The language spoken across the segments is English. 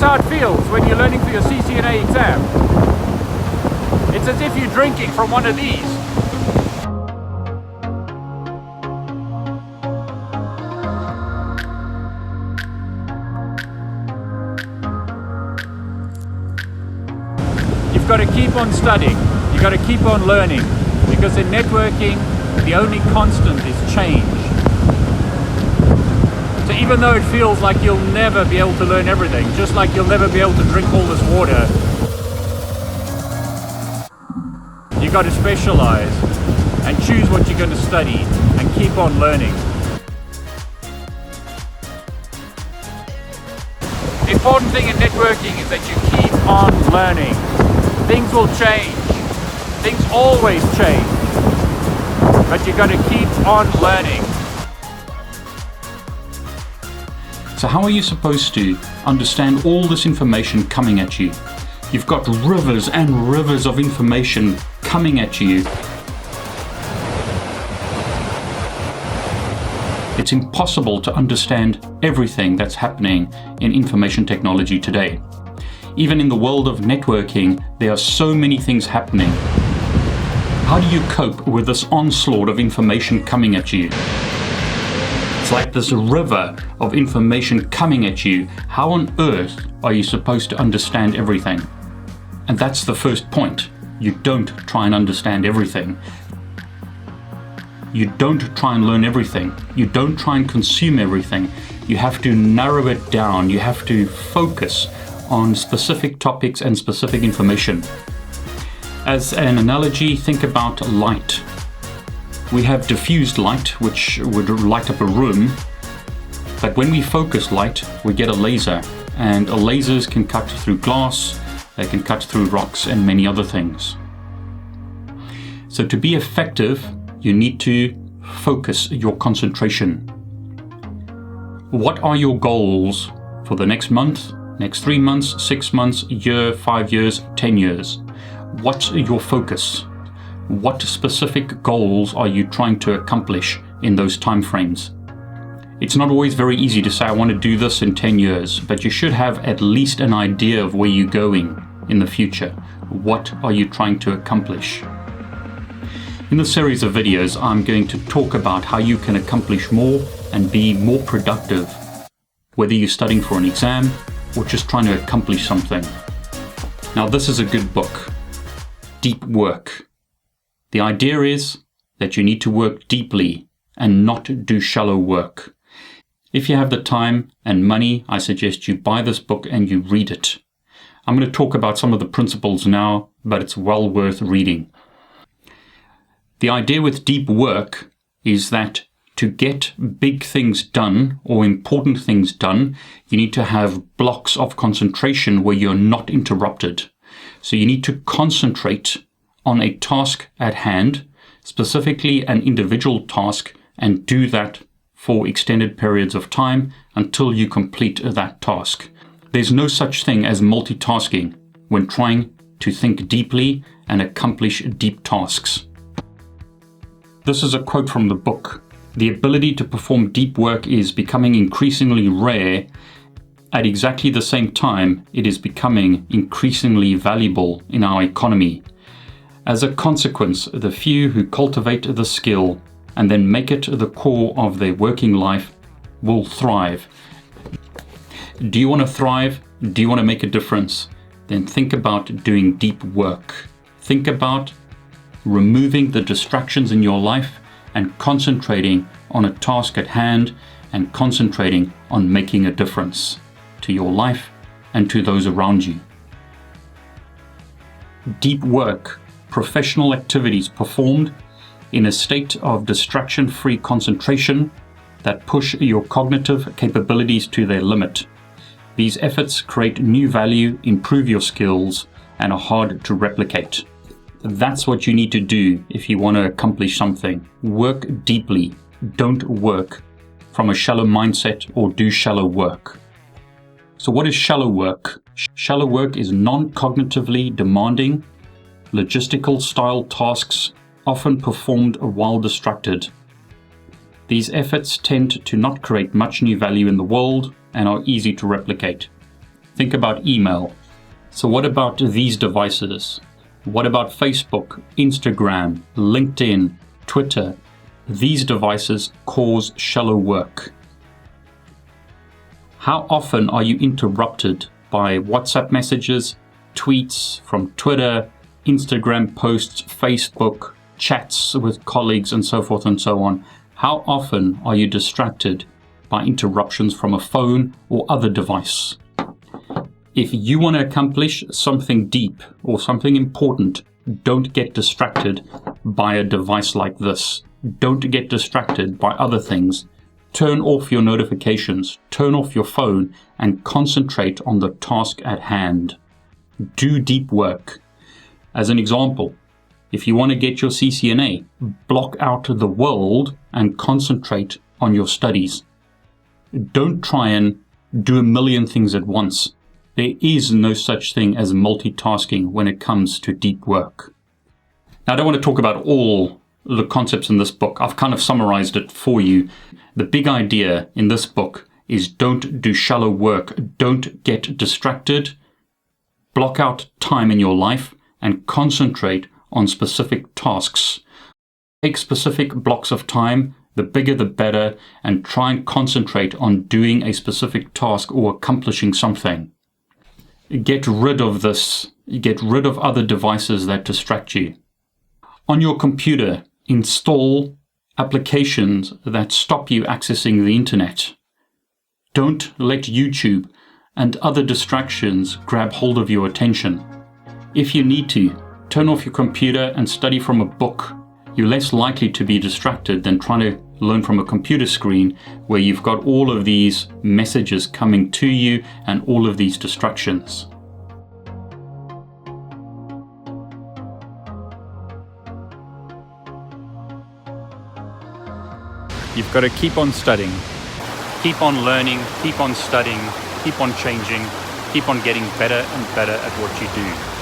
how it feels when you're learning for your CCNA exam. It's as if you're drinking from one of these. You've got to keep on studying, you've got to keep on learning, because in networking, the only constant is change. So even though it feels like you'll never be able to learn everything, just like you'll never be able to drink all this water, you've got to specialize and choose what you're going to study and keep on learning. The important thing in networking is that you keep on learning. Things will change. Things always change. But you've got to keep on learning. So how are you supposed to understand all this information coming at you? You've got rivers and rivers of information coming at you. It's impossible to understand everything that's happening in information technology today. Even in the world of networking, there are so many things happening. How do you cope with this onslaught of information coming at you? It's like this river of information coming at you. How on earth are you supposed to understand everything? And that's the first point. You don't try and understand everything. You don't try and learn everything. You don't try and consume everything. You have to narrow it down. You have to focus on specific topics and specific information. As an analogy, think about light. We have diffused light, which would light up a room, but when we focus light, we get a laser, and lasers can cut through glass, they can cut through rocks and many other things. So to be effective, you need to focus your concentration. What are your goals for the next month, next 3 months, 6 months, year, 5 years, 10 years? What's your focus? What specific goals are you trying to accomplish in those time frames? It's not always very easy to say, I want to do this in 10 years, but you should have at least an idea of where you're going in the future. What are you trying to accomplish? In this series of videos, I'm going to talk about how you can accomplish more and be more productive, whether you're studying for an exam or just trying to accomplish something. Now, this is a good book, Deep Work. The idea is that you need to work deeply and not do shallow work. If you have the time and money, I suggest you buy this book and you read it. I'm going to talk about some of the principles now, but it's well worth reading. The idea with deep work is that to get big things done or important things done, you need to have blocks of concentration where you're not interrupted. So you need to concentrate on a task at hand, specifically an individual task, and do that for extended periods of time until you complete that task. There's no such thing as multitasking when trying to think deeply and accomplish deep tasks. This is a quote from the book. The ability to perform deep work is becoming increasingly rare. At exactly the same time, it is becoming increasingly valuable in our economy. As a consequence, the few who cultivate the skill and then make it the core of their working life will thrive. Do you want to thrive? Do you want to make a difference? Then think about doing deep work. Think about removing the distractions in your life and concentrating on a task at hand and concentrating on making a difference to your life and to those around you. Deep work. Professional activities performed in a state of distraction-free concentration that push your cognitive capabilities to their limit. These efforts create new value, improve your skills, and are hard to replicate. That's what you need to do if you want to accomplish something. Work deeply. Don't work from a shallow mindset or do shallow work. So what is shallow work? Shallow work is non-cognitively demanding, logistical style tasks often performed while distracted. These efforts tend to not create much new value in the world and are easy to replicate. Think about email. So what about these devices? What about Facebook, Instagram, LinkedIn, Twitter? These devices cause shallow work. How often are you interrupted by WhatsApp messages, tweets from Twitter, Instagram posts, Facebook, chats with colleagues, and so forth and so on? How often are you distracted by interruptions from a phone or other device? If you want to accomplish something deep or something important, don't get distracted by a device like this. Don't get distracted by other things. Turn off your notifications, turn off your phone, and concentrate on the task at hand. Do deep work. As an example, if you want to get your CCNA, block out the world and concentrate on your studies. Don't try and do a million things at once. There is no such thing as multitasking when it comes to deep work. Now, I don't want to talk about all the concepts in this book. I've kind of summarized it for you. The big idea in this book is don't do shallow work. Don't get distracted. Block out time in your life and concentrate on specific tasks. Take specific blocks of time, the bigger the better, and try and concentrate on doing a specific task or accomplishing something. Get rid of this. Get rid of other devices that distract you. On your computer, install applications that stop you accessing the internet. Don't let YouTube and other distractions grab hold of your attention. If you need to, turn off your computer and study from a book. You're less likely to be distracted than trying to learn from a computer screen where you've got all of these messages coming to you and all of these distractions. You've got to keep on studying, keep on learning, keep on studying, keep on changing, keep on getting better and better at what you do.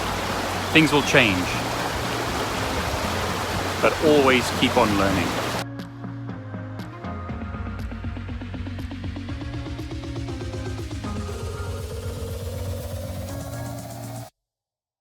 Things will change, but always keep on learning.